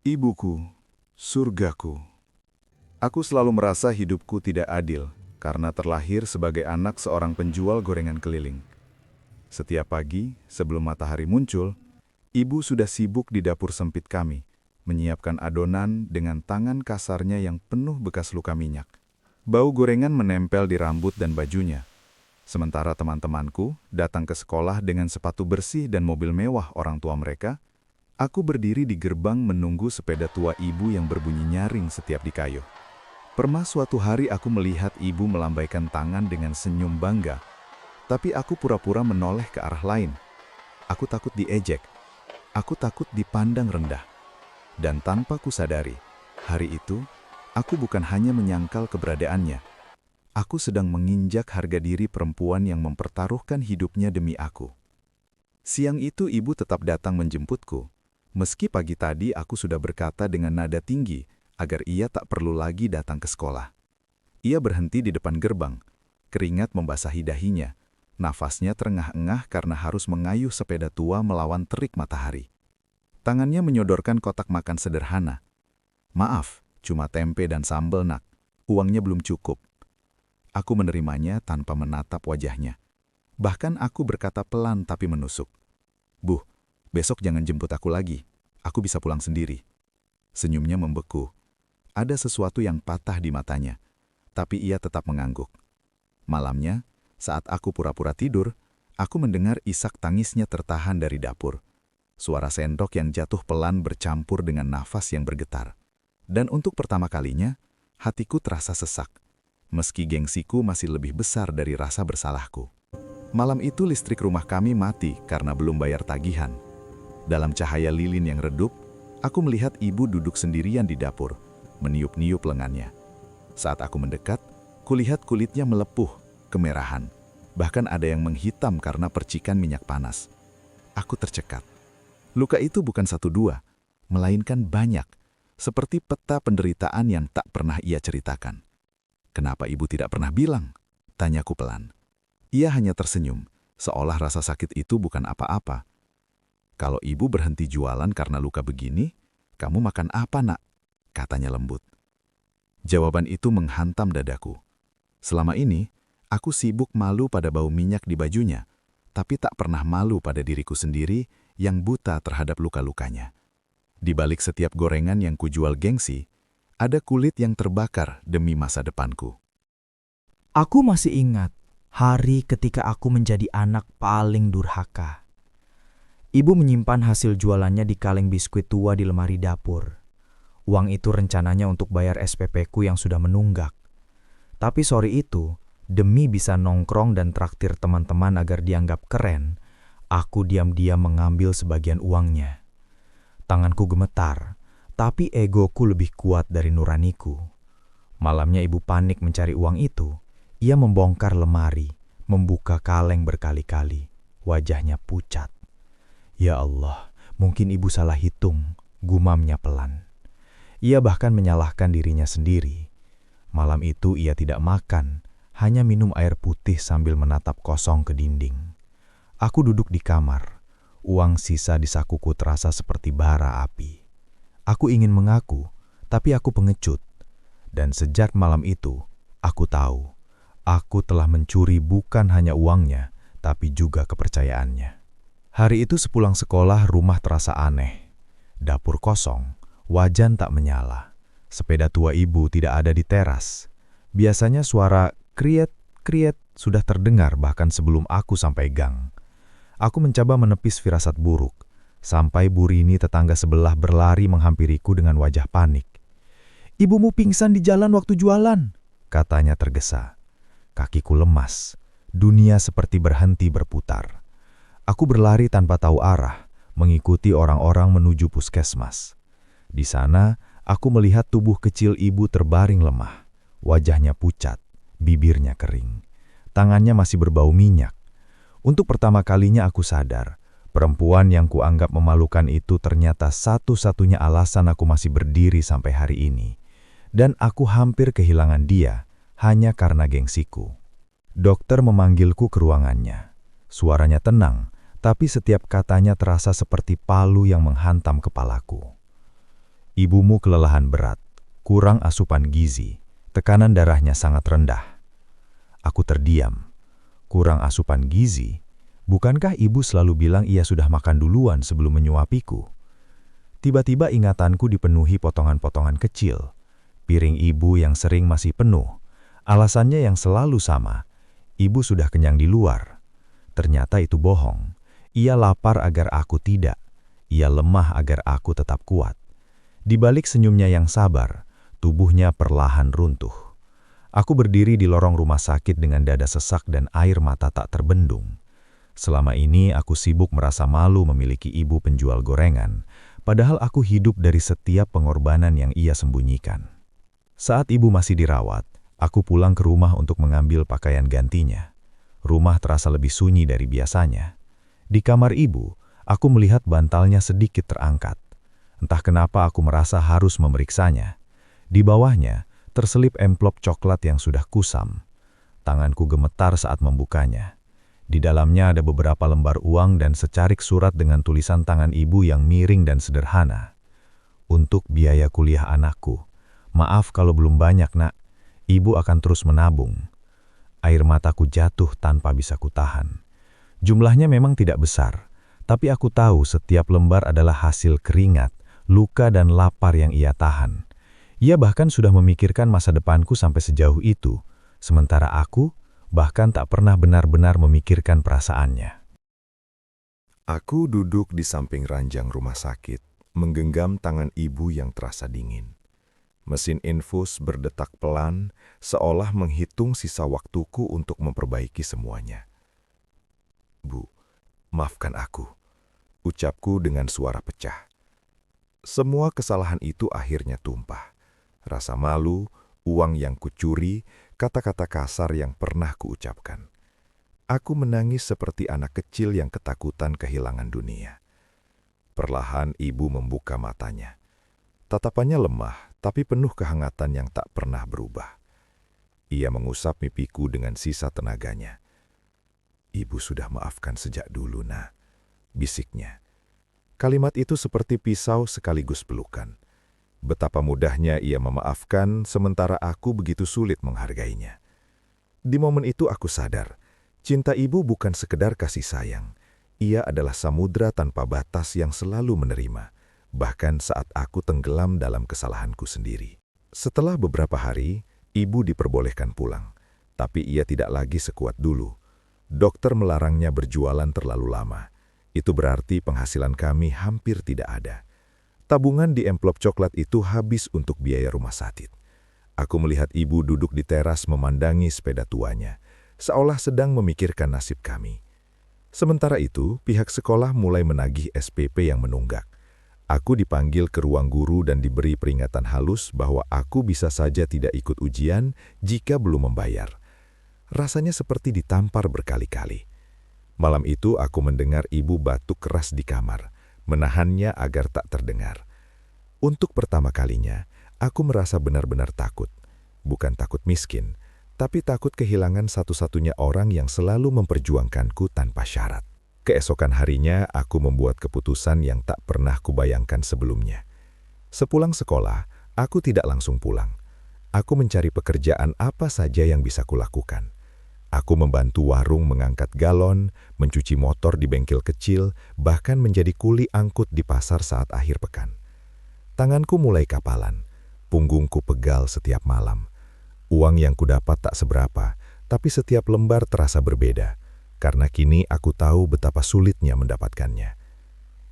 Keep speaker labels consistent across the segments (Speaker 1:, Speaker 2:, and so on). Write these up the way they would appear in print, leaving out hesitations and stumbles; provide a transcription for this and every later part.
Speaker 1: Ibuku, surgaku. Aku selalu merasa hidupku tidak adil karena terlahir sebagai anak seorang penjual gorengan keliling. Setiap pagi, sebelum matahari muncul, ibu sudah sibuk di dapur sempit kami, menyiapkan adonan dengan tangan kasarnya yang penuh bekas luka minyak. Bau gorengan menempel di rambut dan bajunya. Sementara teman-temanku datang ke sekolah dengan sepatu bersih dan mobil mewah orang tua mereka, aku berdiri di gerbang menunggu sepeda tua ibu yang berbunyi nyaring setiap dikayuh. Pernah suatu hari aku melihat ibu melambaikan tangan dengan senyum bangga, tapi aku pura-pura menoleh ke arah lain. Aku takut diejek, aku takut dipandang rendah. Dan tanpa kusadari, hari itu, aku bukan hanya menyangkal keberadaannya. Aku sedang menginjak harga diri perempuan yang mempertaruhkan hidupnya demi aku. Siang itu ibu tetap datang menjemputku. Meski pagi tadi aku sudah berkata dengan nada tinggi agar ia tak perlu lagi datang ke sekolah. Ia berhenti di depan gerbang, keringat membasahi dahinya, nafasnya terengah-engah karena harus mengayuh sepeda tua melawan terik matahari. Tangannya menyodorkan kotak makan sederhana. "Maaf, cuma tempe dan sambal nak, uangnya belum cukup." Aku menerimanya tanpa menatap wajahnya. Bahkan aku berkata pelan tapi menusuk. "Bu, besok jangan jemput aku lagi. Aku bisa pulang sendiri." Senyumnya membeku. Ada sesuatu yang patah di matanya, tapi ia tetap mengangguk. Malamnya, saat aku pura-pura tidur, aku mendengar isak tangisnya tertahan dari dapur. Suara sendok yang jatuh pelan bercampur dengan nafas yang bergetar. Dan untuk pertama kalinya, hatiku terasa sesak, meski gengsiku masih lebih besar dari rasa bersalahku. Malam itu listrik rumah kami mati karena belum bayar tagihan. Dalam cahaya lilin yang redup, aku melihat ibu duduk sendirian di dapur, meniup-niup lengannya. Saat aku mendekat, kulihat kulitnya melepuh, kemerahan. Bahkan ada yang menghitam karena percikan minyak panas. Aku tercekat. Luka itu bukan satu dua, melainkan banyak, seperti peta penderitaan yang tak pernah ia ceritakan. "Kenapa ibu tidak pernah bilang?" tanyaku pelan. Ia hanya tersenyum, seolah rasa sakit itu bukan apa-apa. "Kalau ibu berhenti jualan karena luka begini, kamu makan apa nak?" katanya lembut. Jawaban itu menghantam dadaku. Selama ini, aku sibuk malu pada bau minyak di bajunya, tapi tak pernah malu pada diriku sendiri yang buta terhadap luka-lukanya. Di balik setiap gorengan yang kujual gengsi, ada kulit yang terbakar demi masa depanku.
Speaker 2: Aku masih ingat hari ketika aku menjadi anak paling durhaka. Ibu menyimpan hasil jualannya di kaleng biskuit tua di lemari dapur. Uang itu rencananya untuk bayar SPP-ku yang sudah menunggak. Tapi sore itu, demi bisa nongkrong dan traktir teman-teman agar dianggap keren, aku diam-diam mengambil sebagian uangnya. Tanganku gemetar, tapi egoku lebih kuat dari nuraniku. Malamnya ibu panik mencari uang itu. Ia membongkar lemari, membuka kaleng berkali-kali. Wajahnya pucat. "Ya Allah, mungkin ibu salah hitung," gumamnya pelan. Ia bahkan menyalahkan dirinya sendiri. Malam itu ia tidak makan, hanya minum air putih sambil menatap kosong ke dinding. Aku duduk di kamar. Uang sisa di sakuku terasa seperti bara api. Aku ingin mengaku, tapi aku pengecut. Dan sejak malam itu, aku tahu, aku telah mencuri bukan hanya uangnya, tapi juga kepercayaannya. Hari itu sepulang sekolah, rumah terasa aneh. Dapur kosong, wajan tak menyala. Sepeda tua ibu tidak ada di teras. Biasanya suara kriet-kriet sudah terdengar bahkan sebelum aku sampai gang. Aku mencoba menepis firasat buruk, sampai Bu Rini tetangga sebelah berlari menghampiriku dengan wajah panik. "Ibumu pingsan di jalan waktu jualan," katanya tergesa. Kakiku lemas, dunia seperti berhenti berputar. Aku berlari tanpa tahu arah, mengikuti orang-orang menuju puskesmas. Di sana, aku melihat tubuh kecil ibu terbaring lemah. Wajahnya pucat, bibirnya kering. Tangannya masih berbau minyak. Untuk pertama kalinya aku sadar, perempuan yang kuanggap memalukan itu ternyata satu-satunya alasan aku masih berdiri sampai hari ini. Dan aku hampir kehilangan dia hanya karena gengsiku. Dokter memanggilku ke ruangannya. Suaranya tenang, tapi setiap katanya terasa seperti palu yang menghantam kepalaku.
Speaker 3: Ibumu kelelahan berat, kurang asupan gizi, tekanan darahnya sangat rendah. Aku terdiam. Kurang asupan gizi? Bukankah ibu selalu bilang ia sudah makan duluan sebelum menyuapiku? Tiba-tiba ingatanku dipenuhi potongan-potongan kecil. Piring ibu yang sering masih penuh. Alasannya yang selalu sama. Ibu sudah kenyang di luar. Ternyata itu bohong. Ia lapar agar aku tidak. Ia lemah agar aku tetap kuat. Di balik senyumnya yang sabar, tubuhnya perlahan runtuh. Aku berdiri di lorong rumah sakit dengan dada sesak dan air mata tak terbendung. Selama ini aku sibuk merasa malu memiliki ibu penjual gorengan, padahal aku hidup dari setiap pengorbanan yang ia sembunyikan. Saat ibu masih dirawat, aku pulang ke rumah untuk mengambil pakaian gantinya. Rumah terasa lebih sunyi dari biasanya. Di kamar ibu, aku melihat bantalnya sedikit terangkat. Entah kenapa aku merasa harus memeriksanya. Di bawahnya, terselip amplop coklat yang sudah kusam. Tanganku gemetar saat membukanya. Di dalamnya ada beberapa lembar uang dan secarik surat dengan tulisan tangan ibu yang miring dan sederhana. Untuk biaya kuliah anakku. Maaf kalau belum banyak, Nak. Ibu akan terus menabung. Air mataku jatuh tanpa bisa kutahan. Jumlahnya memang tidak besar, tapi aku tahu setiap lembar adalah hasil keringat, luka dan lapar yang ia tahan. Ia bahkan sudah memikirkan masa depanku sampai sejauh itu, sementara aku bahkan tak pernah benar-benar memikirkan perasaannya.
Speaker 1: Aku duduk di samping ranjang rumah sakit, menggenggam tangan ibu yang terasa dingin. Mesin infus berdetak pelan, seolah menghitung sisa waktuku untuk memperbaiki semuanya. Bu, maafkan aku, ucapku dengan suara pecah. Semua kesalahan itu akhirnya tumpah. Rasa malu, uang yang kucuri, kata-kata kasar yang pernah kuucapkan. Aku menangis seperti anak kecil yang ketakutan kehilangan dunia. Perlahan ibu membuka matanya. Tatapannya lemah, tapi penuh kehangatan yang tak pernah berubah. Ia mengusap pipiku dengan sisa tenaganya. Ibu sudah maafkan sejak dulu, Nak, bisiknya. Kalimat itu seperti pisau sekaligus pelukan. Betapa mudahnya ia memaafkan, sementara aku begitu sulit menghargainya. Di momen itu aku sadar, cinta ibu bukan sekedar kasih sayang. Ia adalah samudra tanpa batas yang selalu menerima, bahkan saat aku tenggelam dalam kesalahanku sendiri. Setelah beberapa hari, ibu diperbolehkan pulang, tapi ia tidak lagi sekuat dulu. Dokter melarangnya berjualan terlalu lama. Itu berarti penghasilan kami hampir tidak ada. Tabungan di amplop coklat itu habis untuk biaya rumah sakit. Aku melihat ibu duduk di teras memandangi sepeda tuanya, seolah sedang memikirkan nasib kami. Sementara itu, pihak sekolah mulai menagih SPP yang menunggak. Aku dipanggil ke ruang guru dan diberi peringatan halus bahwa aku bisa saja tidak ikut ujian jika belum membayar. Rasanya seperti ditampar berkali-kali. Malam itu aku mendengar ibu batuk keras di kamar, menahannya agar tak terdengar. Untuk pertama kalinya, aku merasa benar-benar takut. Bukan takut miskin, tapi takut kehilangan satu-satunya orang yang selalu memperjuangkanku tanpa syarat. Keesokan harinya, aku membuat keputusan yang tak pernah kubayangkan sebelumnya. Sepulang sekolah, aku tidak langsung pulang. Aku mencari pekerjaan apa saja yang bisa kulakukan. Aku membantu warung mengangkat galon, mencuci motor di bengkel kecil, bahkan menjadi kuli angkut di pasar saat akhir pekan. Tanganku mulai kapalan, punggungku pegal setiap malam. Uang yang kudapat tak seberapa, tapi setiap lembar terasa berbeda, karena kini aku tahu betapa sulitnya mendapatkannya.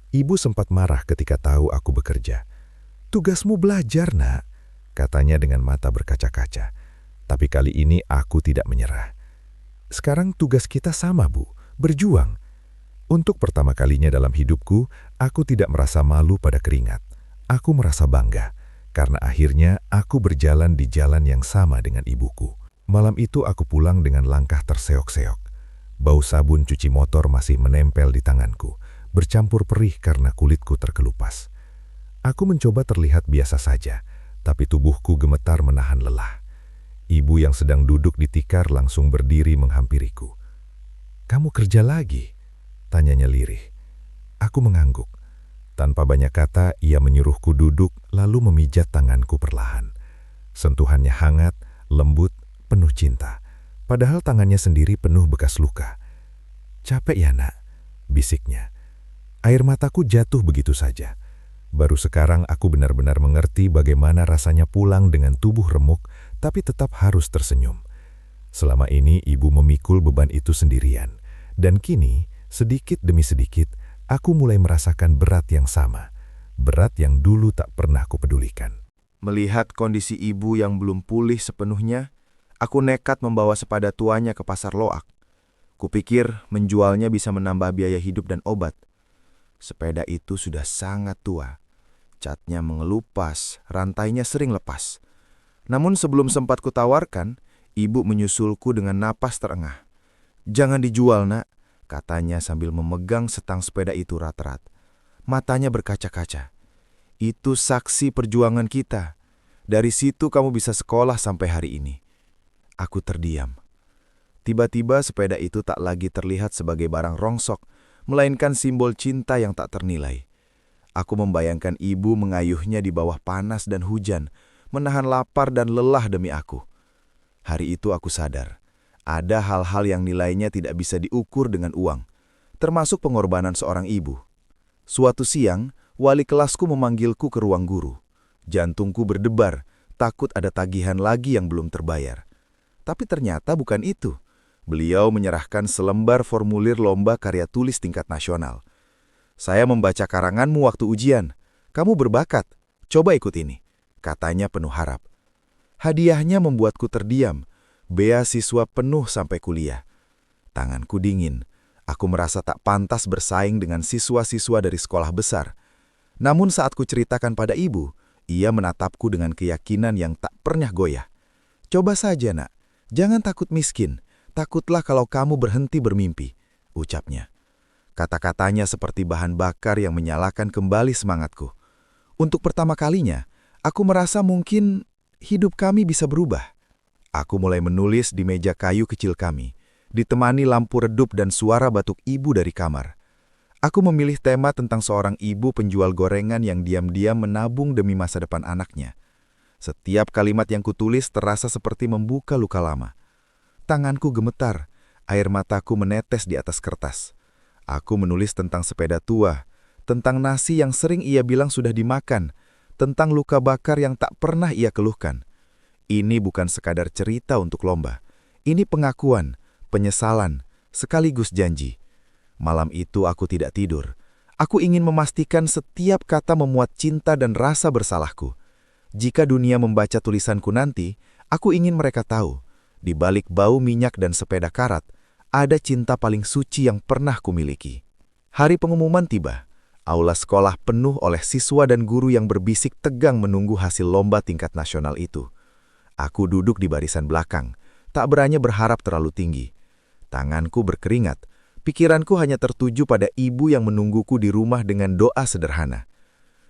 Speaker 1: Ibu sempat marah ketika tahu aku bekerja. "Tugasmu belajar, Nak," katanya dengan mata berkaca-kaca. Tapi kali ini aku tidak menyerah. Sekarang tugas kita sama, Bu, berjuang. Untuk pertama kalinya dalam hidupku, aku tidak merasa malu pada keringat. Aku merasa bangga, karena akhirnya aku berjalan di jalan yang sama dengan ibuku. Malam itu aku pulang dengan langkah terseok-seok. Bau sabun cuci motor masih menempel di tanganku, bercampur perih karena kulitku terkelupas. Aku mencoba terlihat biasa saja, tapi tubuhku gemetar menahan lelah. Ibu yang sedang duduk di tikar langsung berdiri menghampiriku. "Kamu kerja lagi?" tanyanya lirih. Aku mengangguk.
Speaker 3: Tanpa banyak kata, ia menyuruhku duduk lalu memijat tanganku perlahan. Sentuhannya hangat, lembut, penuh cinta. Padahal tangannya sendiri penuh bekas luka. "Capek ya, Nak?" bisiknya. Air mataku jatuh begitu saja. Baru sekarang aku benar-benar mengerti bagaimana rasanya pulang dengan tubuh remuk, tapi tetap harus tersenyum. Selama ini ibu memikul beban itu sendirian. Dan kini, sedikit demi sedikit, aku mulai merasakan berat yang sama. Berat yang dulu tak pernah kupedulikan.
Speaker 1: Melihat kondisi ibu yang belum pulih sepenuhnya, aku nekat membawa sepada tuanya ke pasar loak. Kupikir menjualnya bisa menambah biaya hidup dan obat. Sepeda itu sudah sangat tua. Catnya mengelupas, rantainya sering lepas. Namun sebelum sempat kutawarkan, ibu menyusulku dengan napas terengah. "Jangan dijual, Nak," katanya sambil memegang setang sepeda itu rat-rat. Matanya berkaca-kaca. "Itu saksi perjuangan kita. Dari situ kamu bisa sekolah sampai hari ini." Aku terdiam. Tiba-tiba sepeda itu tak lagi terlihat sebagai barang rongsok, melainkan simbol cinta yang tak ternilai. Aku membayangkan ibu mengayuhnya di bawah panas dan hujan, menahan lapar dan lelah demi aku. Hari itu aku sadar, ada hal-hal yang nilainya tidak bisa diukur dengan uang, termasuk pengorbanan seorang ibu. Suatu siang, wali kelasku memanggilku ke ruang guru. Jantungku berdebar, takut ada tagihan lagi yang belum terbayar. Tapi ternyata bukan itu. Beliau menyerahkan selembar formulir lomba karya tulis tingkat nasional. "Saya membaca karanganmu waktu ujian. Kamu berbakat. Coba ikut ini," katanya penuh harap. Hadiahnya membuatku terdiam. Beasiswa penuh sampai kuliah. Tanganku dingin. Aku merasa tak pantas bersaing dengan siswa-siswa dari sekolah besar. Namun saat ku ceritakan pada ibu, ia menatapku dengan keyakinan yang tak pernah goyah. "Coba saja, Nak. Jangan takut miskin. Takutlah kalau kamu berhenti bermimpi," ucapnya. Kata-katanya seperti bahan bakar yang menyalakan kembali semangatku. Untuk pertama kalinya, aku merasa mungkin hidup kami bisa berubah. Aku mulai menulis di meja kayu kecil kami, ditemani lampu redup dan suara batuk ibu dari kamar. Aku memilih tema tentang seorang ibu penjual gorengan yang diam-diam menabung demi masa depan anaknya. Setiap kalimat yang kutulis terasa seperti membuka luka lama. Tanganku gemetar, air mataku menetes di atas kertas. Aku menulis tentang sepeda tua, tentang nasi yang sering ia bilang sudah dimakan, tentang luka bakar yang tak pernah ia keluhkan. Ini bukan sekadar cerita untuk lomba. Ini pengakuan, penyesalan, sekaligus janji. Malam itu aku tidak tidur. Aku ingin memastikan setiap kata memuat cinta dan rasa bersalahku. Jika dunia membaca tulisanku nanti, aku ingin mereka tahu, di balik bau minyak dan sepeda karat, ada cinta paling suci yang pernah kumiliki. Hari pengumuman tiba. Aula sekolah penuh oleh siswa dan guru yang berbisik tegang menunggu hasil lomba tingkat nasional itu. Aku duduk di barisan belakang, tak berani berharap terlalu tinggi. Tanganku berkeringat, pikiranku hanya tertuju pada ibu yang menungguku di rumah dengan doa sederhana.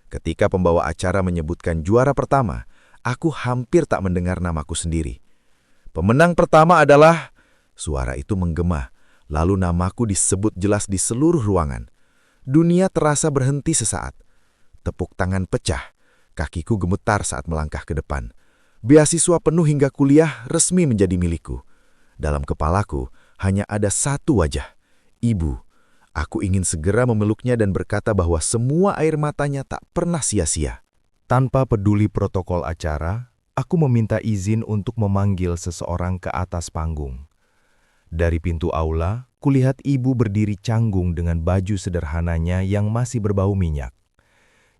Speaker 1: Ketika pembawa acara menyebutkan juara pertama, aku hampir tak mendengar namaku sendiri. "Pemenang pertama adalah..." Suara itu menggema, lalu namaku disebut jelas di seluruh ruangan. Dunia terasa berhenti sesaat. Tepuk tangan pecah, kakiku gemetar saat melangkah ke depan. Beasiswa penuh hingga kuliah resmi menjadi milikku. Dalam kepalaku hanya ada satu wajah, ibu. Aku ingin segera memeluknya dan berkata bahwa semua air matanya tak pernah sia-sia.
Speaker 3: Tanpa peduli protokol acara, aku meminta izin untuk memanggil seseorang ke atas panggung. Dari pintu aula, kulihat ibu berdiri canggung dengan baju sederhananya yang masih berbau minyak.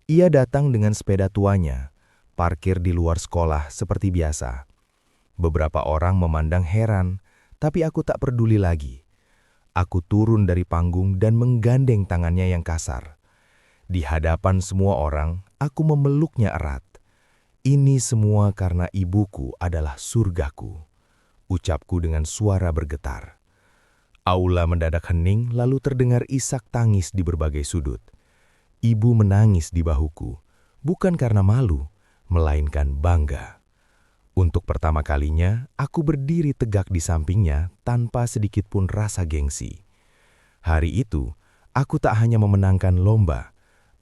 Speaker 3: Ia datang dengan sepeda tuanya, parkir di luar sekolah seperti biasa. Beberapa orang memandang heran, tapi aku tak peduli lagi. Aku turun dari panggung dan menggandeng tangannya yang kasar. Di hadapan semua orang, aku memeluknya erat. "Ini semua karena ibuku adalah surgaku," ucapku dengan suara bergetar. Aula mendadak hening lalu terdengar isak tangis di berbagai sudut. Ibu menangis di bahuku, bukan karena malu, melainkan bangga. Untuk pertama kalinya, aku berdiri tegak di sampingnya tanpa sedikit pun rasa gengsi. Hari itu, aku tak hanya memenangkan lomba,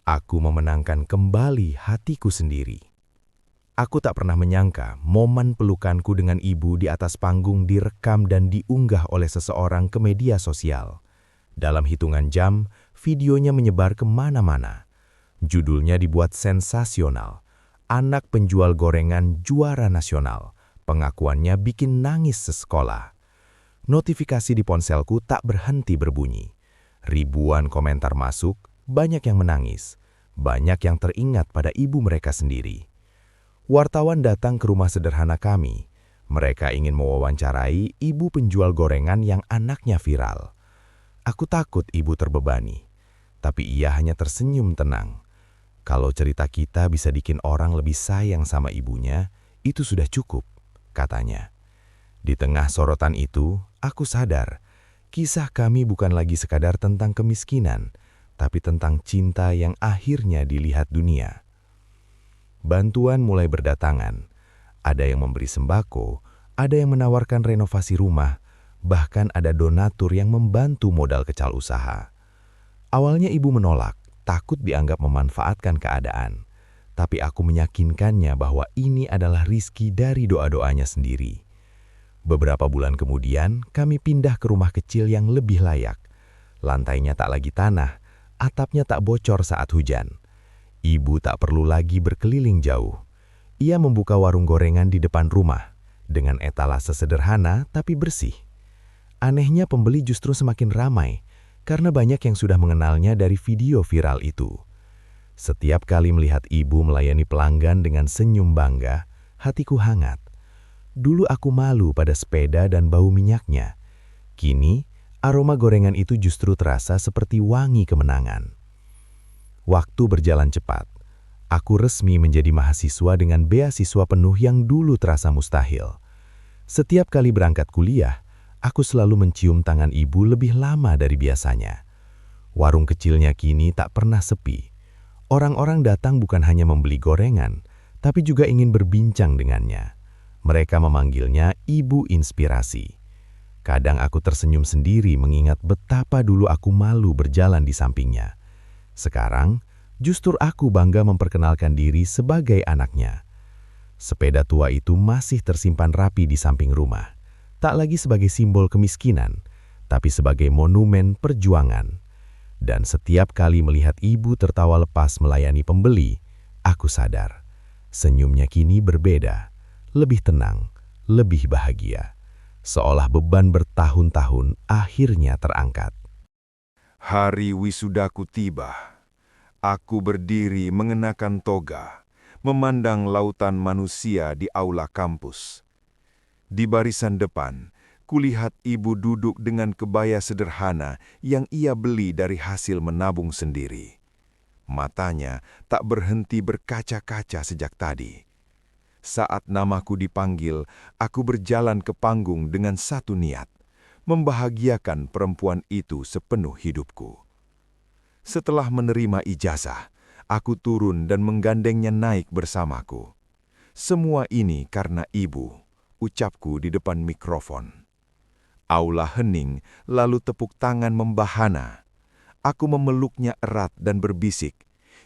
Speaker 3: Aku memenangkan kembali hatiku sendiri. Aku tak pernah menyangka momen pelukanku dengan ibu di atas panggung direkam dan diunggah oleh seseorang ke media sosial. Dalam hitungan jam, videonya menyebar kemana-mana. Judulnya dibuat sensasional. Anak penjual gorengan juara nasional. Pengakuannya bikin nangis sesekolah. Notifikasi di ponselku tak berhenti berbunyi. Ribuan komentar masuk, banyak yang menangis. Banyak yang teringat pada ibu mereka sendiri. Wartawan datang ke rumah sederhana kami. Mereka ingin mewawancarai ibu penjual gorengan yang anaknya viral. Aku takut ibu terbebani, tapi ia hanya tersenyum tenang. Kalau cerita kita bisa bikin orang lebih sayang sama ibunya, itu sudah cukup, katanya. Di tengah sorotan itu, aku sadar, kisah kami bukan lagi sekadar tentang kemiskinan, tapi tentang cinta yang akhirnya dilihat dunia. Bantuan mulai berdatangan. Ada yang memberi sembako, ada yang menawarkan renovasi rumah, bahkan ada donatur yang membantu modal kecil usaha. Awalnya ibu menolak, takut dianggap memanfaatkan keadaan. Tapi aku meyakinkannya bahwa ini adalah rizki dari doa-doanya sendiri. Beberapa bulan kemudian, kami pindah ke rumah kecil yang lebih layak. Lantainya tak lagi tanah, atapnya tak bocor saat hujan. Ibu tak perlu lagi berkeliling jauh. Ia membuka warung gorengan di depan rumah, dengan etalase sederhana tapi bersih. Anehnya pembeli justru semakin ramai, karena banyak yang sudah mengenalnya dari video viral itu. Setiap kali melihat ibu melayani pelanggan dengan senyum bangga, hatiku hangat. Dulu aku malu pada sepeda dan bau minyaknya. Kini, aroma gorengan itu justru terasa seperti wangi kemenangan. Waktu berjalan cepat. Aku resmi menjadi mahasiswa dengan beasiswa penuh yang dulu terasa mustahil. Setiap kali berangkat kuliah, aku selalu mencium tangan ibu lebih lama dari biasanya. Warung kecilnya kini tak pernah sepi. Orang-orang datang bukan hanya membeli gorengan, tapi juga ingin berbincang dengannya. Mereka memanggilnya Ibu Inspirasi. Kadang aku tersenyum sendiri mengingat betapa dulu aku malu berjalan di sampingnya. Sekarang, justru aku bangga memperkenalkan diri sebagai anaknya. Sepeda tua itu masih tersimpan rapi di samping rumah. Tak lagi sebagai simbol kemiskinan, tapi sebagai monumen perjuangan. Dan setiap kali melihat ibu tertawa lepas melayani pembeli, aku sadar, senyumnya kini berbeda, lebih tenang, lebih bahagia. Seolah beban bertahun-tahun akhirnya terangkat.
Speaker 1: Hari wisudaku tiba. Aku berdiri mengenakan toga, memandang lautan manusia di aula kampus. Di barisan depan, kulihat ibu duduk dengan kebaya sederhana yang ia beli dari hasil menabung sendiri. Matanya tak berhenti berkaca-kaca sejak tadi. Saat namaku dipanggil, aku berjalan ke panggung dengan satu niat, membahagiakan perempuan itu sepenuh hidupku. Setelah menerima ijazah, aku turun dan menggandengnya naik bersamaku. Semua ini karena ibu, ucapku di depan mikrofon. Aula hening, lalu tepuk tangan membahana. Aku memeluknya erat dan berbisik,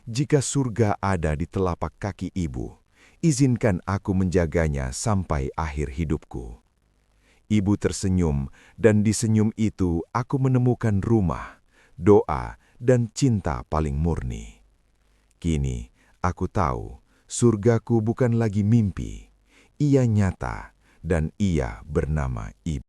Speaker 1: jika surga ada di telapak kaki ibu, izinkan aku menjaganya sampai akhir hidupku. Ibu tersenyum, dan di senyum itu aku menemukan rumah, doa, dan cinta paling murni. Kini, aku tahu, surgaku bukan lagi mimpi. Ia nyata, dan ia bernama ibu.